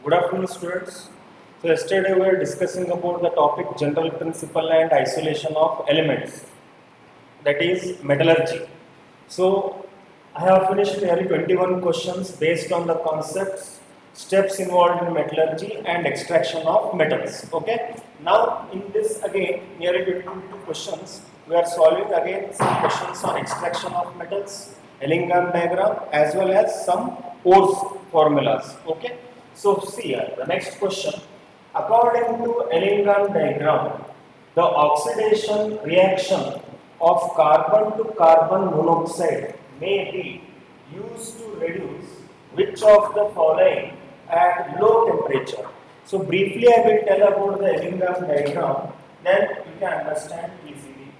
Good afternoon, students. So yesterday we were discussing about the topic general principle and isolation of elements, that is metallurgy. So I have finished nearly 21 questions based on the concepts, steps involved in metallurgy and extraction of metals. Okay. Now in this again nearly 22 questions, we are solving again some questions on extraction of metals, Ellingham diagram, as well as some Ohm's formulas. Okay. So see here the next question. According to Ellingham diagram, the oxidation reaction of carbon to carbon monoxide may be used to reduce which of the following at low temperature. So briefly I will tell about the Ellingham diagram, then you can understand easily.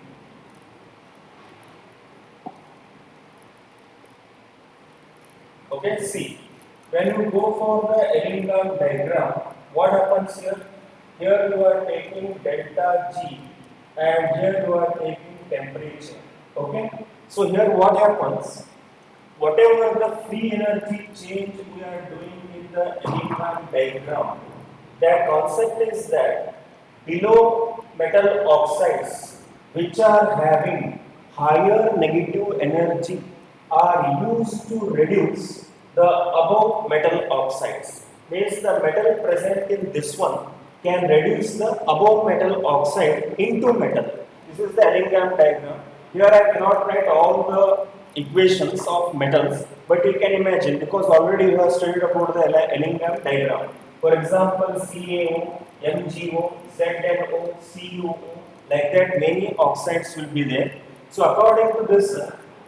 Okay, see, when you go for the Ellingham diagram, what happens here? Here you are taking delta G and here you are taking temperature. Okay, so here what happens? Whatever the free energy change we are doing in the Ellingham diagram, the concept is that below metal oxides which are having higher negative energy are used to reduce the above metal oxides. Means the metal present in this one can reduce the above metal oxide into metal. This is the Ellingham diagram. Here I cannot write all the equations of metals, but you can imagine because already you have studied about the Ellingham diagram. For example, CaO, MgO, ZnO, CuO, like that many oxides will be there. So according to this,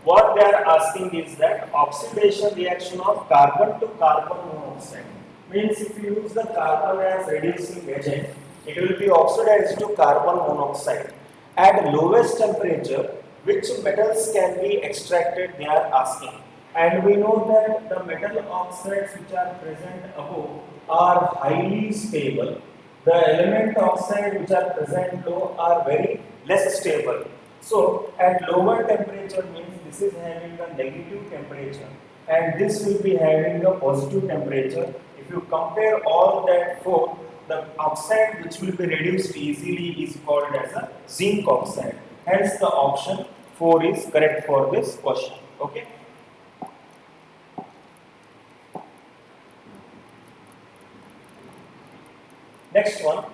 what they are asking is that oxidation reaction of carbon to carbon monoxide. Means if you use the carbon as reducing agent, it will be oxidized to carbon monoxide. At lowest temperature, which metals can be extracted, they are asking. And we know that the metal oxides which are present above are highly stable. The element oxide which are present low are very less stable. So at lower temperature means this is having a negative temperature and this will be having a positive temperature. If you compare all that four, the oxide which will be reduced easily is called as a zinc oxide. Hence the option 4 is correct for this question. Okay. Next one.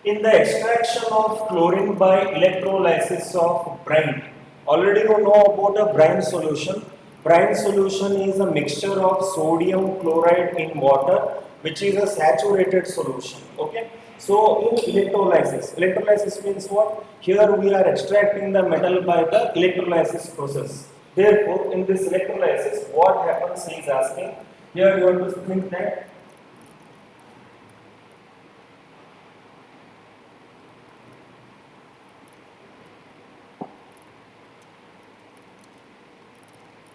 In the extraction of chlorine by electrolysis of brine, already you know about a brine solution. Brine solution is a mixture of sodium chloride in water, which is a saturated solution. Okay. So in electrolysis means what? Here we are extracting the metal by the electrolysis process. Therefore, in this electrolysis, what happens? He is asking. Here you have to think that.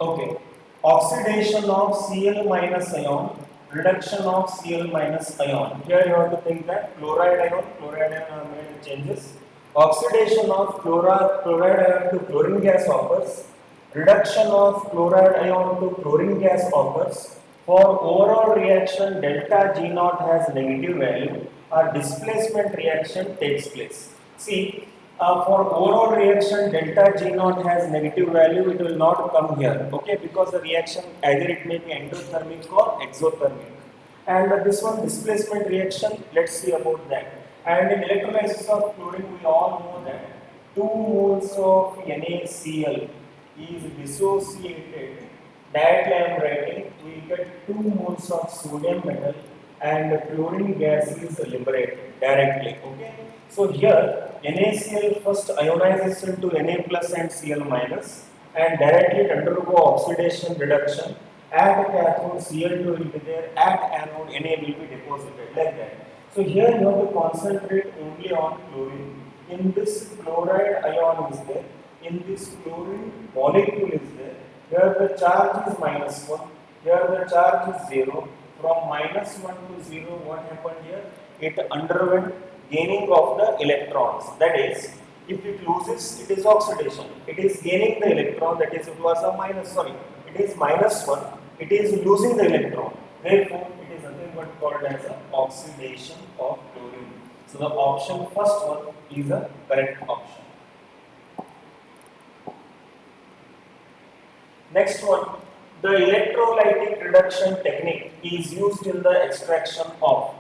Okay, oxidation of Cl minus ion, reduction of Cl minus ion. Here you have to think that chloride ion are made changes. Oxidation of chloride ion to chlorine gas occurs. Reduction of chloride ion to chlorine gas occurs. For overall reaction, delta G naught has negative value. A displacement reaction takes place. See, for overall reaction, delta G naught has negative value, it will not come here, okay, because the reaction either it may be endothermic or exothermic. And this one displacement reaction, let's see about that. And in electrolysis of chlorine, we all know that 2 moles of NaCl is dissociated. Directly I am writing, we get 2 moles of sodium metal and chlorine gas is liberated directly, okay. So here NaCl first ionizes into Na plus and Cl minus and directly undergo oxidation reduction. At cathode Cl2 will be there, at anode Na will be deposited like that. So here you have to concentrate only on chlorine. In this chloride ion is there, in this chlorine molecule is there. Here the charge is -1, here the charge is 0. From -1 to 0, what happened here? It underwent gaining of the electrons. That is, if it loses, it is oxidation. It is gaining the electron, that is, it was a it is -1, it is losing the electron. Therefore, it is nothing but called as a oxidation of chlorine. So the option first one is a correct option. Next one, the electrolytic reduction technique is used in the extraction of.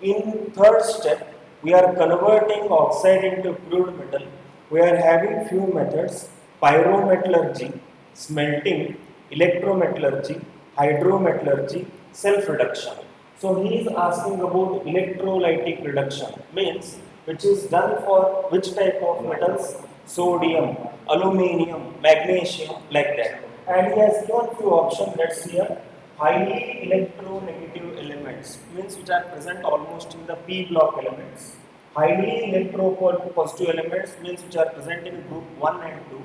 In third step, we are converting oxide into crude metal. We are having few methods: pyrometallurgy, smelting, electrometallurgy, hydrometallurgy, self-reduction. So he is asking about electrolytic reduction, means which is done for which type of metals? Sodium, aluminium, magnesium, like that. And he has given few options. Let's see here. Highly electronegative elements, means which are present almost in the p block elements. Highly electropositive elements, means which are present in group 1 and 2.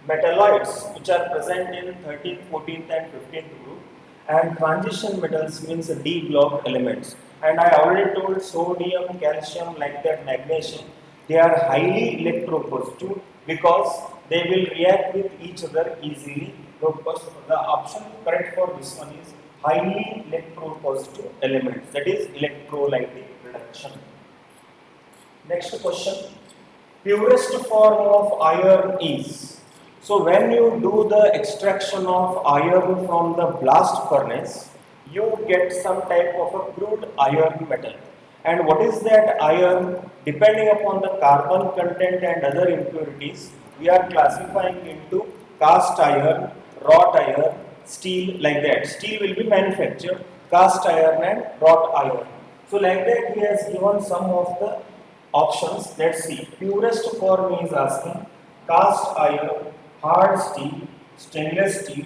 Metalloids, which are present in 13th, 14th and 15th group. And transition metals, means D block elements. And I already told sodium, calcium, like that, magnesium, they are highly electropositive because they will react with each other easily. So the option correct for this one is highly electropositive elements, that is electrolytic reduction. Next question, purest form of iron is. So when you do the extraction of iron from the blast furnace, you get some type of a crude iron metal. And what is that iron? Depending upon the carbon content and other impurities, we are classifying into cast iron, wrought iron, steel, like that. Steel will be manufactured, cast iron and wrought iron. So like that, he has given some of the options. Let's see. Purest form is asking cast iron, hard steel, stainless steel,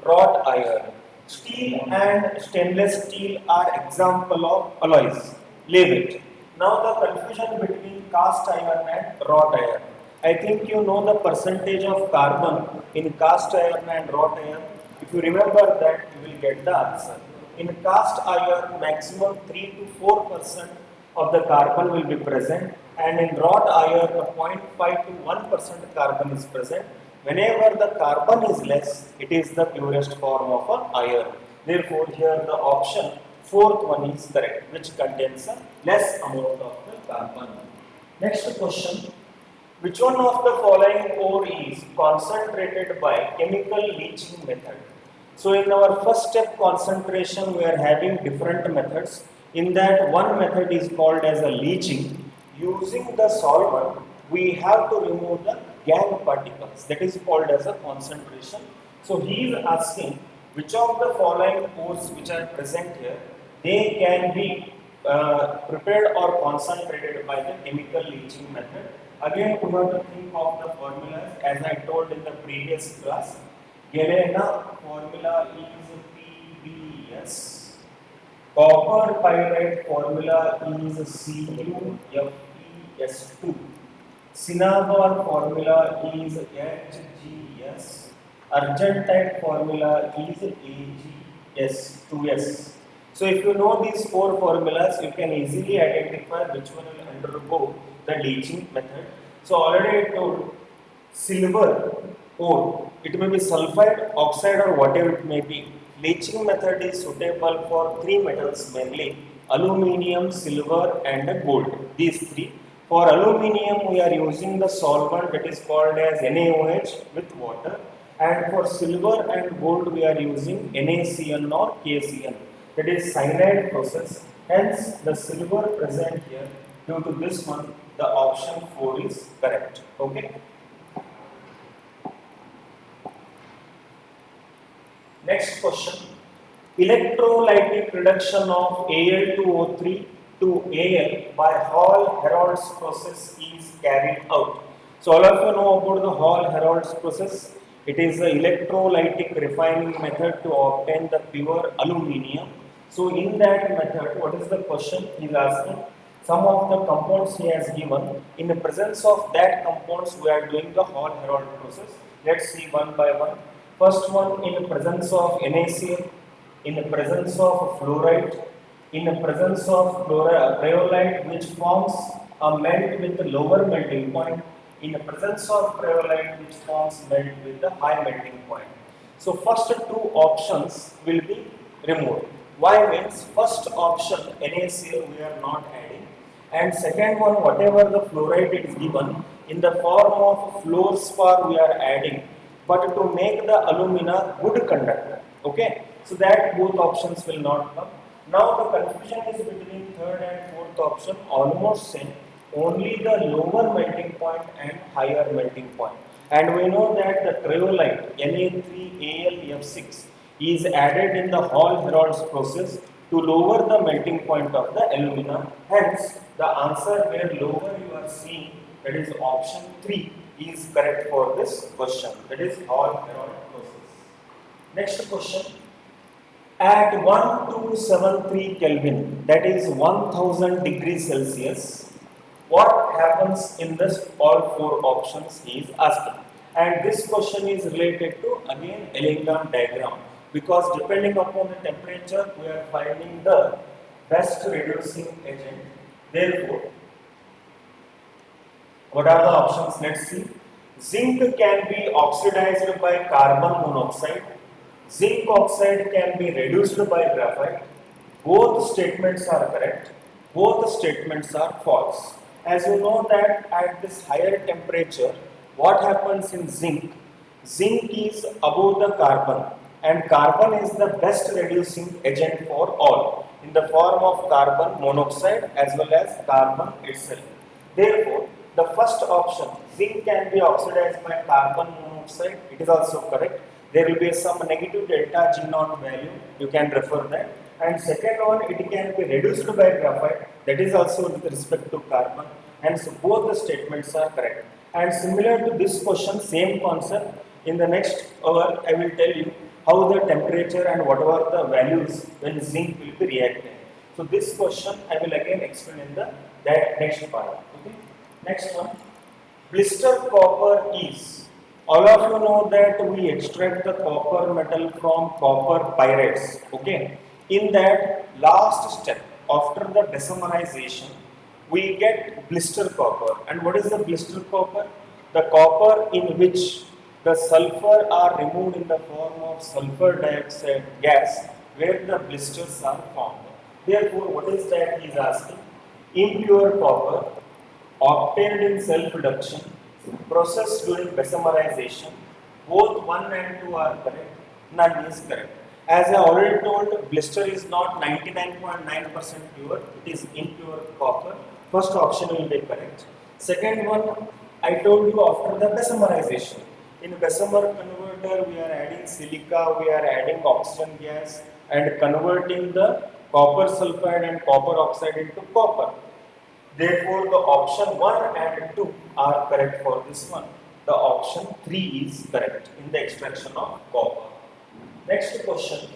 wrought iron. Steel and stainless steel are example of alloys. Leave it. Now the confusion between cast iron and wrought iron. I think you know the percentage of carbon in cast iron and wrought iron. If you remember that, you will get the answer. In cast iron, maximum 3 to 4% of the carbon will be present, and in wrought iron, 0.5 to 1% carbon is present. Whenever the carbon is less, it is the purest form of a iron. Therefore, here the option fourth one is correct, which contains a less amount of the carbon. Next question. Which one of the following ore is concentrated by chemical leaching method? So in our first step concentration, we are having different methods. In that, one method is called as a leaching. Using the solvent, we have to remove the gangue particles. That is called as a concentration. So he is asking which of the following ores which are present here, they can be prepared or concentrated by the chemical leaching method. Again, we have to think of the formulas as I told in the previous class. Galena formula is PbS. Copper pyrite formula is CuFeS2. Cinnabar formula is HgS. Argentite formula is AgS2S. So if you know these four formulas, you can easily identify which one will undergo the leaching method. So already I told silver ore, it may be sulfide, oxide or whatever it may be. Leaching method is suitable for three metals mainly: aluminium, silver and gold. These three. For aluminium we are using the solvent that is called as NaOH with water, and for silver and gold we are using NaCN or KCN, that is cyanide process. Hence the silver present here. Due to this one, the option 4 is correct. Okay. Next question. Electrolytic reduction of Al2O3 to Al by Hall-Herold's process is carried out. So all of you know about the Hall-Herold's process. It is the electrolytic refining method to obtain the pure aluminium. So in that method, what is the question he is asking? Some of the compounds he has given. In the presence of that compounds, we are doing the Hall-Herold process. Let's see one by one. First one, in the presence of NaCl, in the presence of fluoride, in the presence of rhyolite, which forms a melt with a lower melting point, in the presence of cryolite, which forms melt with the high melting point. So first two options will be removed. Why means first option NaCl we are not adding, and second one whatever the fluoride is given in the form of fluorspar we are adding, but to make the alumina good conductor. Okay, so that both options will not come. Now the confusion is between third and fourth option almost same, only the lower melting point and higher melting point. And we know that the cryolite Na3Al F6 is added in the Hall-Herold's process to lower the melting point of the alumina. Hence, the answer where lower you are seeing, that is option 3, is correct for this question. That is Hall-Herold process. Next question. At 1273 Kelvin, that is 1000 degrees Celsius, what happens in this all four options he is asking. And this question is related to again Elingham diagram, because depending upon the temperature we are finding the best reducing agent. Therefore, what are the options? Let's see. Zinc can be oxidized by carbon monoxide. Zinc oxide can be reduced by graphite. Both statements are correct. Both statements are false. As you know that at this higher temperature, what happens in zinc? Zinc is above the carbon, and carbon is the best reducing agent for all in the form of carbon monoxide as well as carbon itself. Therefore, the first option, zinc can be oxidized by carbon monoxide, it is also correct. There will be some negative delta G naught value, you can refer that. And second one, it can be reduced by graphite, that is also with respect to carbon. And so both the statements are correct. And similar to this question, same concept, in the next hour I will tell you how the temperature and what are the values when zinc will be reacting. So this question I will again explain in the next part. Okay. Next one, blister copper is. All of you know that we extract the copper metal from copper pyrites. Okay. In that last step, after the decimerization, we get blister copper. And what is the blister copper? The copper in which the sulfur are removed in the form of sulfur dioxide gas, where the blisters are formed. Therefore, what is that he is asking? Impure copper obtained in self-reduction, processed during decimerization, both 1 and 2 are correct, none is correct. As I already told, blister is not 99.9% pure, it is impure copper. First option will be correct. Second one, I told you after the decimerization. In Bessemer converter, we are adding silica, we are adding oxygen gas and converting the copper sulfide and copper oxide into copper. Therefore, the option 1 and 2 are correct for this one. The option 3 is correct in the extraction of copper. Next question.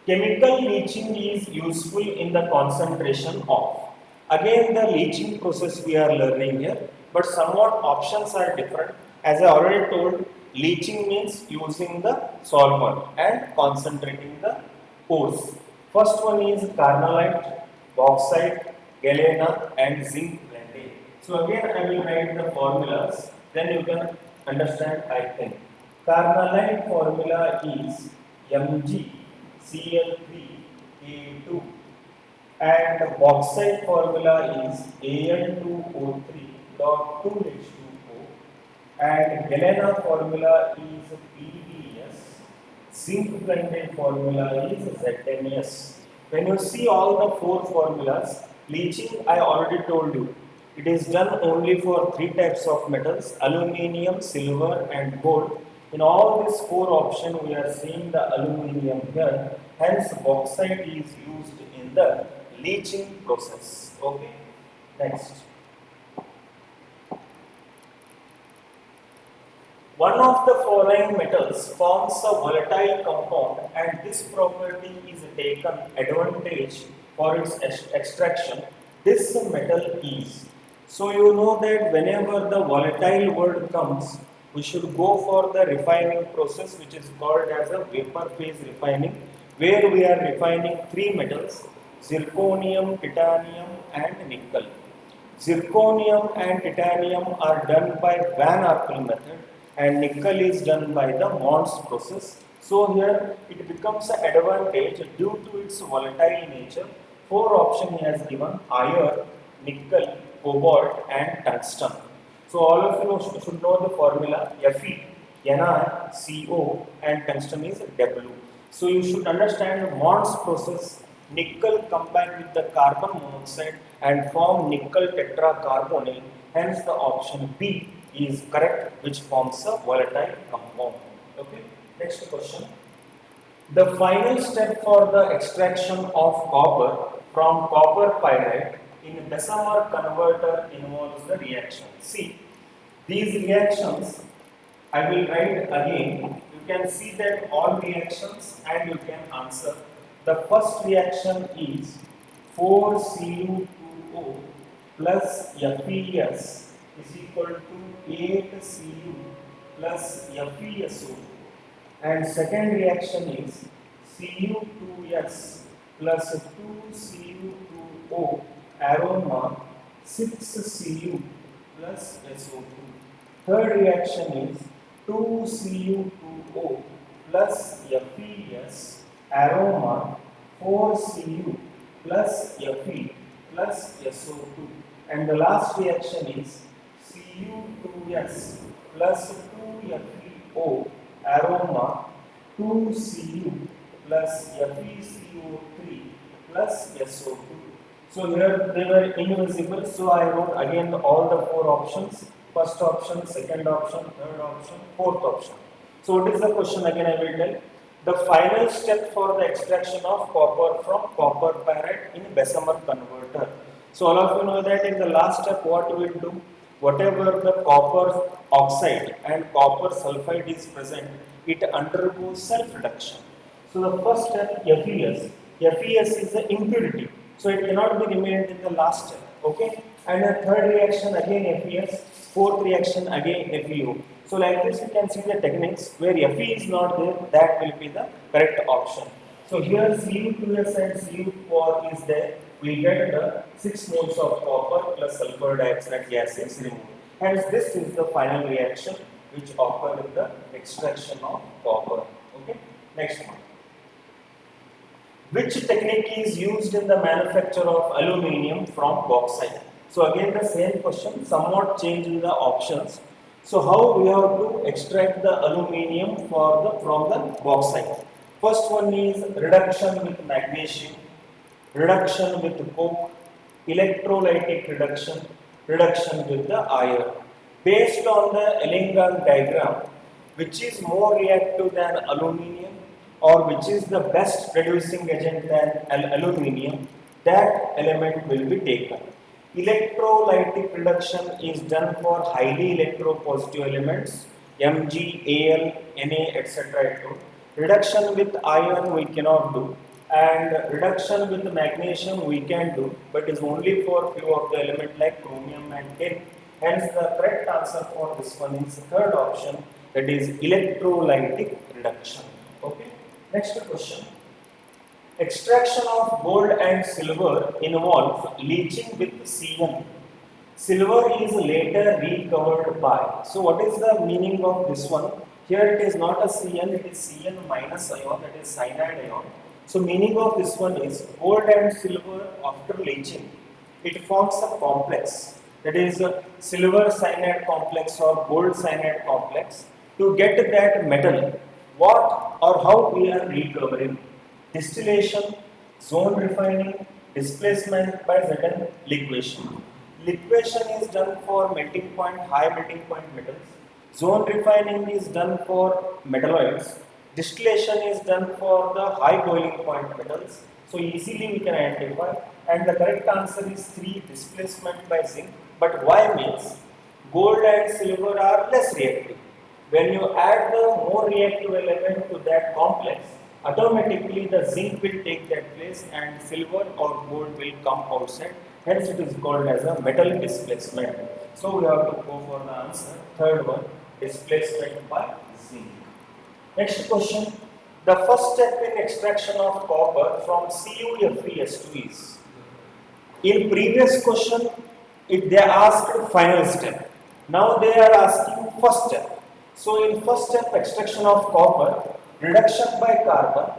Chemical leaching is useful in the concentration of. Again, the leaching process we are learning here, but somewhat options are different. As I already told, leaching means using the solvent and concentrating the pores. First one is carnallite, bauxite, galena and zinc blending. So again I will write the formulas, then you can understand I think. Carnallite formula is MgCl3A2 and bauxite formula is Al2O3.2H2O and galena formula is PbS. Zinc blended formula is ZnS. When you see all the four formulas, leaching I already told you, it is done only for 3 types of metals, aluminium, silver and gold. In all these 4 options we are seeing the aluminium here, hence bauxite is used in the leaching process. Okay, next. One of the following metals forms a volatile compound and this property is taken advantage for its extraction. This metal is. So you know that whenever the volatile word comes, we should go for the refining process which is called as a vapor phase refining, where we are refining 3 metals, zirconium, titanium and nickel. Zirconium and titanium are done by Van Arkel method and nickel is done by the Mons process. So here it becomes an advantage due to its volatile nature. Four option he has given: iron, nickel, cobalt and tungsten. So all of you should know the formula Fe, Ni, Co and tungsten is W. So you should understand Mond's process. Nickel combine with the carbon monoxide and form nickel tetracarbonyl. Hence the option B is correct, which forms a volatile compound. Okay. Next question. The final step for the extraction of copper from copper pyrite in Bessemer converter involves the reaction. See, these reactions I will write again. You can see that all reactions and you can answer. The first reaction is 4Cu2O plus FeS is equal to 8Cu plus FeSO2. And second reaction is Cu2S plus 2Cu2O aroma 6Cu plus SO2. Third reaction is 2Cu2O plus FeS aroma 4Cu plus Fe plus SO2. And the last reaction is Cu2S plus 2FeO aroma 2Cu plus FeCO3 plus SO2. So here they were invisible, so I wrote again all the four options: first option, second option, third option, fourth option. So what is the question again? I will tell. The final step for the extraction of copper from copper pyrite in Bessemer converter. So all of you know that in the last step what we will do, whatever the copper oxide and copper sulfide is present, it undergoes self-reduction. So the first step, FeS is the impurity, so it cannot be remained in the last step. Okay, and the third reaction again FeS, fourth reaction again FeO. So like this, you can see the techniques where Fe is not there, that will be the correct option. So here Cu2S and Cu4 is there. We get the 6 moles of copper plus sulfur dioxide gas is removed. Hence this is the final reaction which occurs with the extraction of copper. Okay. Next one. Which technique is used in the manufacture of aluminium from bauxite? So again the same question, somewhat change in the options. So how we have to extract the aluminium from the bauxite? First one is reduction with magnesium, reduction with coke, electrolytic reduction, reduction with the iron. Based on the Ellingham diagram, which is more reactive than aluminium or which is the best reducing agent than aluminium, that element will be taken. Electrolytic reduction is done for highly electropositive elements, Mg, Al, Na, etc. Reduction with iron we cannot do, and reduction with magnesium we can do, but is only for few of the elements like chromium and tin. Hence the correct answer for this one is the third option, that is electrolytic reduction. Okay. Next question. Extraction of gold and silver involves leaching with Cn. Silver is later recovered by. So what is the meaning of this one? Here it is not a Cn, it is Cn minus ion, that is cyanide ion. So meaning of this one is gold and silver after leaching, it forms a complex, that is a silver cyanide complex or gold cyanide complex. To get that metal, what or how we are recovering? Distillation, zone refining, displacement by certain liquation. Liquation is done for melting point, high melting point metals. Zone refining is done for metalloids. Distillation is done for the high boiling point metals. So easily we can identify, and the correct answer is 3, displacement by zinc. But why means gold and silver are less reactive. When you add the more reactive element to that complex, automatically the zinc will take that place and silver or gold will come outside. Hence it is called as a metal displacement. So we have to go for the answer. Third one, displacement by zinc. Next question. The first step in extraction of copper from CuFeS2 is. In previous question, they asked final step. Now they are asking first step. So in first step extraction of copper, reduction by carbon,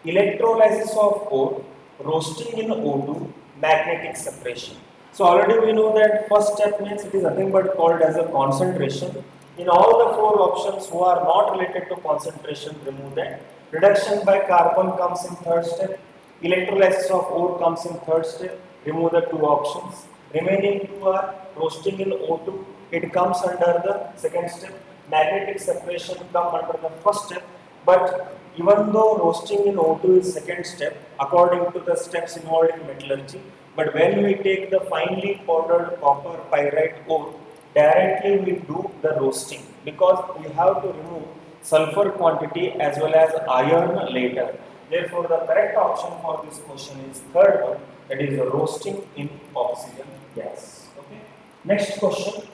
electrolysis of ore, roasting in O2, magnetic separation. So already we know that first step means it is nothing but called as a concentration. In all the four options who are not related to concentration, remove that. Reduction by carbon comes in third step. Electrolysis of ore comes in third step. Remove the two options. Remaining two are roasting in O2. It comes under the second step. Magnetic separation come under the first step. But even though roasting in O2 is second step, according to the steps involved in metallurgy, but when we take the finely powdered copper pyrite ore, directly we do the roasting because we have to remove sulfur quantity as well as iron later. Therefore, the correct option for this question is third one, that is roasting in oxygen gas. Okay. Next question.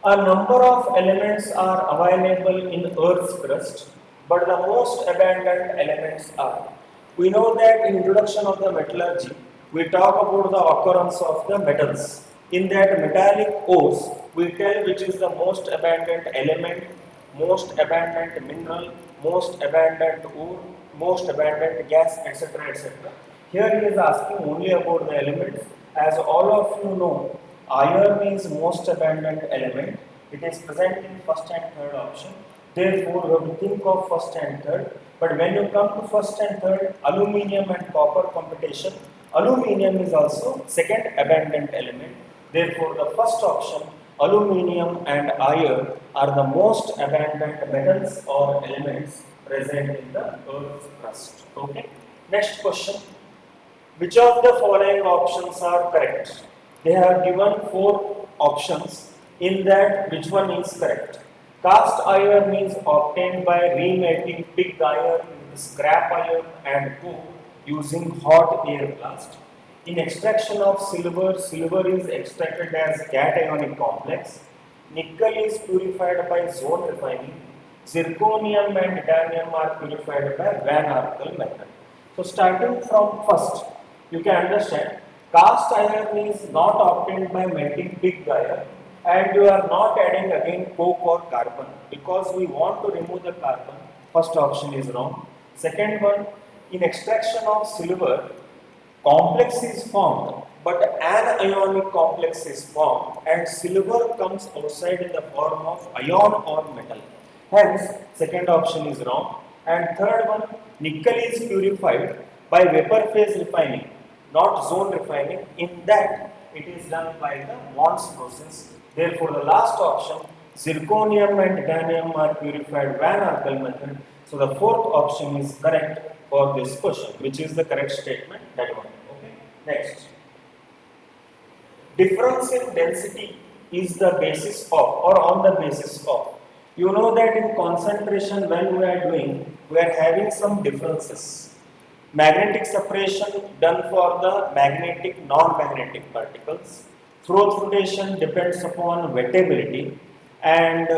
A number of elements are available in Earth's crust, but the most abundant elements are. We know that in introduction of the metallurgy, we talk about the occurrence of the metals. In that metallic ores, we tell which is the most abundant element, most abundant mineral, most abundant ore, most abundant gas, etc. etc. Here he is asking only about the elements. As all of you know, iron is most abundant element. It is present in first and third option. Therefore, you have to think of first and third. But when you come to first and third, aluminium and copper competition, aluminium is also second abundant element. Therefore, the first option, aluminium and iron, are the most abundant metals or elements present in the Earth's crust. Okay. Next question. Which of the following options are correct? They have given four options. In that, which one is correct? Cast iron is obtained by remelting pig iron into scrap iron and coke using hot air blast. In extraction of silver, silver is extracted as cationic complex. Nickel is purified by zone refining. Zirconium and titanium are purified by Van Arkel method. So starting from first, you can understand cast iron is not obtained by melting pig iron and you are not adding again coke or carbon because we want to remove the carbon. First option is wrong. Second one, in extraction of silver, complex is formed but an ionic complex is formed and silver comes outside in the form of ion or metal. Hence, second option is wrong. And third one, nickel is purified by vapor phase refining, not zone refining. In that, it is done by the Mons process. Therefore, the last option, zirconium and titanium are purified Van Arkel method. So, the fourth option is correct for this question, which is the correct statement. That one. Okay. Next. Difference in density is the basis of or on the basis of. You know that in concentration when we are doing, we are having some differences. Magnetic separation done for the magnetic, non-magnetic particles. Froth flotation depends upon wettability and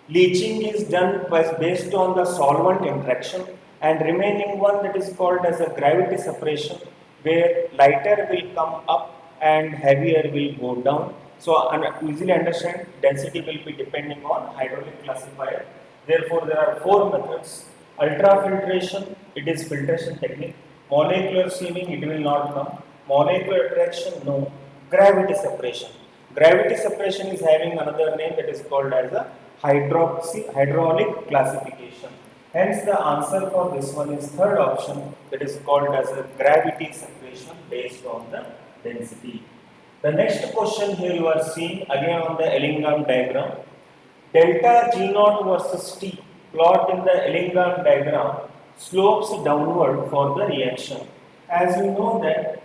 leaching is done based on the solvent interaction and remaining one that is called as a gravity separation where lighter will come up and heavier will go down. So easily understand density will be depending on hydraulic classifier. Therefore, there are four methods. Ultrafiltration, it is filtration technique. Molecular sieving, it will not come. Molecular attraction, no. Gravity separation. Gravity separation is having another name that is called as a hydraulic classification. Hence, the answer for this one is third option that is called as a gravity separation based on the density. The next question here you are seeing again on the Ellingham diagram. Delta G naught versus T plot in the Ellingham diagram slopes downward for the reaction. As we know that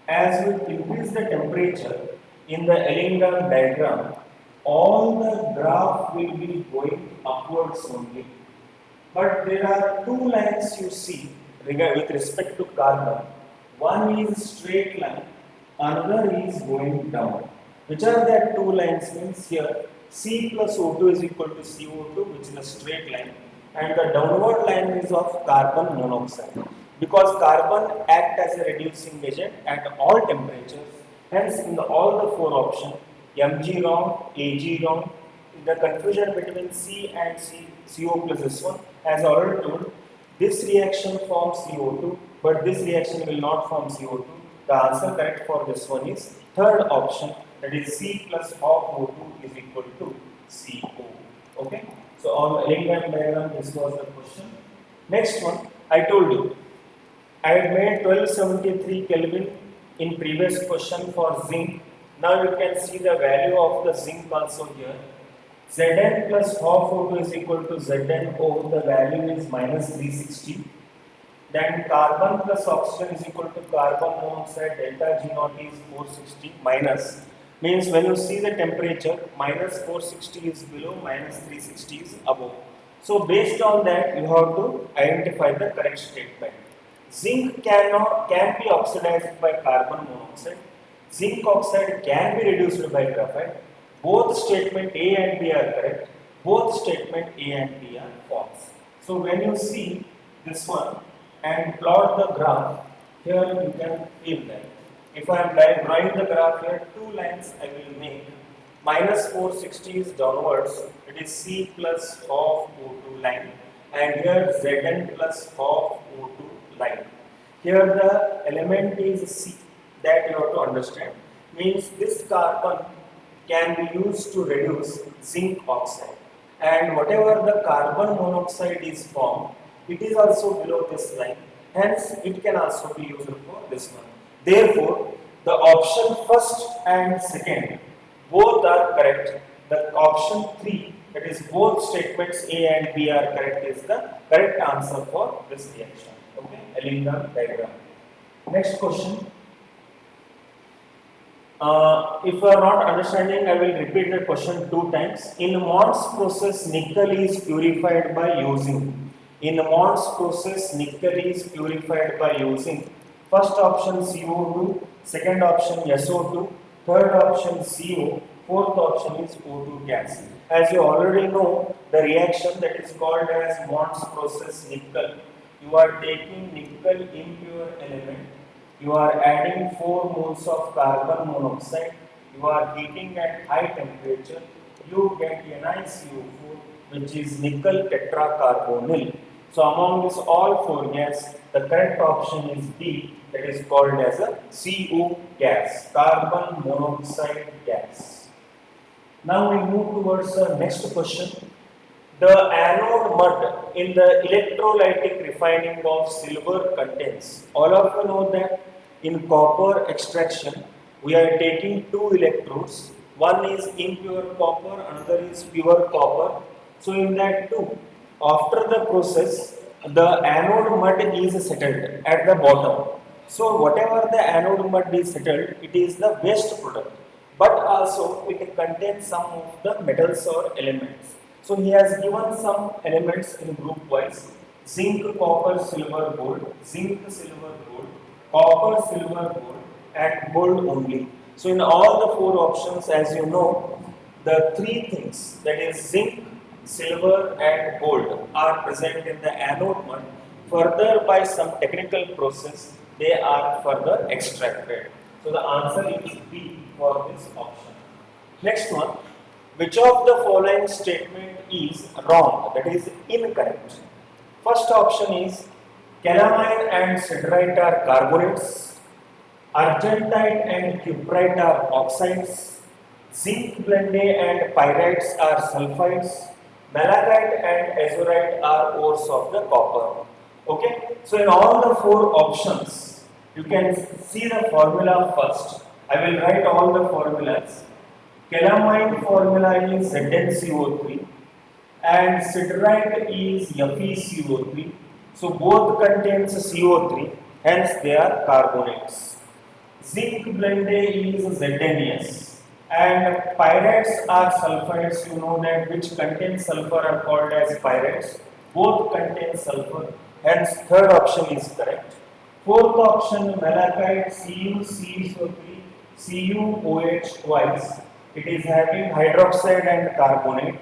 as we increase the temperature in the Ellingham diagram, all the graph will be going upwards only. But there are two lines you see with respect to carbon. One is straight line, another is going down. Which are the two lines means here C plus O2 is equal to CO2, which is a straight line, and the downward line is of carbon monoxide. Because carbon acts as a reducing agent at all temperatures, hence in all the four options, Mg wrong, Ag wrong, the confusion between C and CO plus S1, as I already told, this reaction forms CO2, but this reaction will not form CO2. The answer correct for this one is third option, that is C plus half O2 is equal to CO. Okay. So on Elingham diagram, this was the question. Next one, I told you, I had made 1273 Kelvin in previous question for zinc. Now you can see the value of the zinc also here. Zn plus half O2 is equal to ZnO, the value is minus 360. Then carbon plus oxygen is equal to carbon monoxide, delta G naught is 460 minus. Means when you see the temperature, minus 460 is below, minus 360 is above. So based on that, you have to identify the correct statement. Zinc can be oxidized by carbon monoxide. Zinc oxide can be reduced by graphite. Both statement A and B are correct. Both statement A and B are false. So when you see this one and plot the graph, here you can feel that. If I am drawing the graph here, two lines I will make. Minus 460 is downwards, it is C plus half O2 line, and here Zn plus half O2 line. Here the element is C, that you have to understand. Means this carbon can be used to reduce zinc oxide, and whatever the carbon monoxide is formed, it is also below this line, hence it can also be used for this one. Therefore, the option first and second both are correct. The option 3, that is both statements A and B are correct, is the correct answer for this reaction. Okay, Elingham diagram. Next question. If you are not understanding, I will repeat the question 2 times. In Mond's process, nickel is purified by using. In Mond's process, nickel is purified by using. First option CO2, second option SO2, third option CO, fourth option is O2 gas. As you already know, the reaction that is called as Mond's process nickel, you are taking nickel impure element, you are adding 4 moles of carbon monoxide, you are heating at high temperature, you get NiCO4, which is nickel tetracarbonyl. So among this all 4 gas, the correct option is B, that is called as a CO gas, carbon monoxide gas. Now we move towards the next question. The anode mud in the electrolytic refining of silver contains. All of you know that in copper extraction, we are taking 2 electrodes. One is impure copper, another is pure copper. So in that 2, after the process, the anode mud is settled at the bottom. So whatever the anode mud is settled, it is the waste product. But also it contains some of the metals or elements. So he has given some elements in group wise: zinc, copper, silver, gold, zinc, silver, gold, copper, silver, gold, and gold only. So in all the 4 options, as you know, the 3 things, that is zinc, silver and gold, are present in the anode mud. Further, by some technical process, they are further extracted. So the answer is B for this option. Next one, which of the following statement is wrong, that is incorrect? First option is calamine and siderite are carbonates, argentite and cuprite are oxides, zinc blende and pyrites are sulfides, malachite and azurite are ores of the copper. Okay, so in all the 4 options, you can see the formula first. I will write all the formulas. Calamine formula is ZnCO3 and siderite is FeCO3. So both contains CO3, hence they are carbonates. Zinc blende is ZnS and pyrites are sulfides. You know that which contain sulfur are called as pyrites. Both contain sulfur, hence third option is correct. Fourth option, malachite, CuCO3, CuOH twice. It is having hydroxide and carbonate.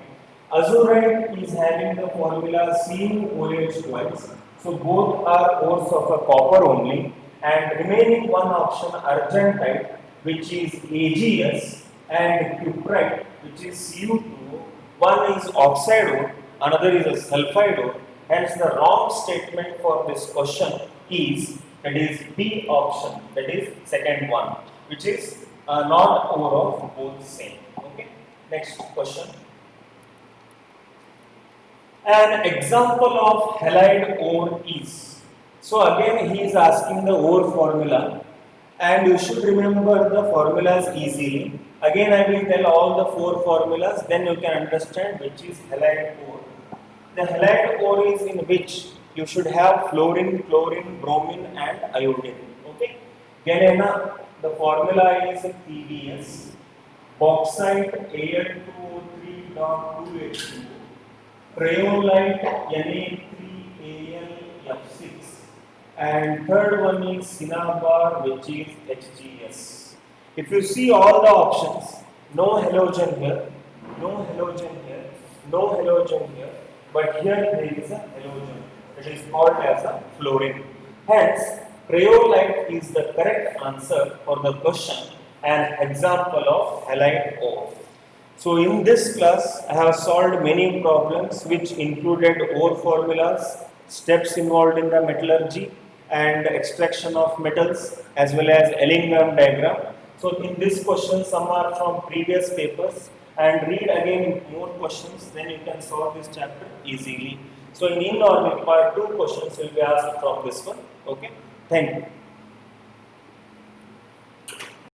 Azurite is having the formula CuOH twice. So both are ores of a copper only. And remaining one option, argentite, which is AgS, and cuprite, which is Cu2O, One is oxide ore, another is a sulfide ore. Hence, the wrong statement for this question is, that is B option, that is second one, which is not ore of both same. Okay. Next question. An example of halide ore is. So again he is asking the ore formula, and you should remember the formulas easily. Again I will tell all the four formulas, then you can understand which is halide ore. The halide ore is in which you should have fluorine, chlorine, bromine and iodine. Okay. Galena, the formula is PbS. Bauxite Al2O3.2H2. Cryolite Na3Al F6, and third one is cinnabar, which is HGS. If you see all the options, no halogen here, no halogen here, no halogen here, but here there is a halogen. It is called as a fluorine. Hence, cryolite is the correct answer for the question, an example of halide ore. So in this class, I have solved many problems which included ore formulas, steps involved in the metallurgy, and extraction of metals, as well as Ellingham diagram. So in this question, some are from previous papers, and read again more questions, then you can solve this chapter easily. So in inorganic part, 2 questions will be asked from this one. Okay, thank you.